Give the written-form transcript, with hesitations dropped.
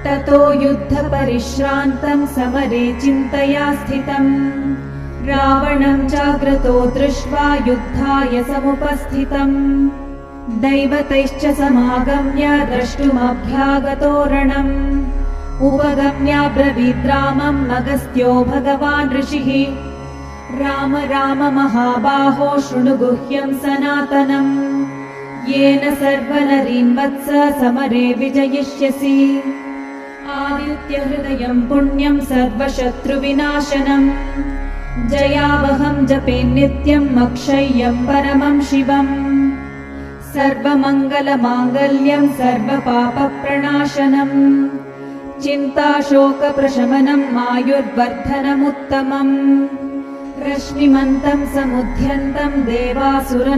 ततो युद्धपरिश्रान्तं समरे चिन्तया स्थितम् रावणं जाग्रतो दृष्ट्वा युद्धाय समुपस्थितम् दैवतैश्च समागम्य द्रष्टुमभ्यागतो रणम् उपगम्याब्रवीत् रामम् अगस्त्यो भगवान् ऋषिः राम राम महाबाहो शृणु गुह्यं सनातनम् येन सर्वनरीन् वत्स समरे विजयिष्यसि आदित्यहृदयं पुण्यं सर्वशत्रुविनाशनम् जयावहं जपे नित्यम् अक्षय्यं परमं शिवम् सर्वमङ्गलमाङ्गल्यं सर्वपापप्रणाशनम् चिन्ताशोकप्रशमनम् आयुर्वर्धनमुत्तमम् रश्मिमन्तं समुद्यन्तं देवासुर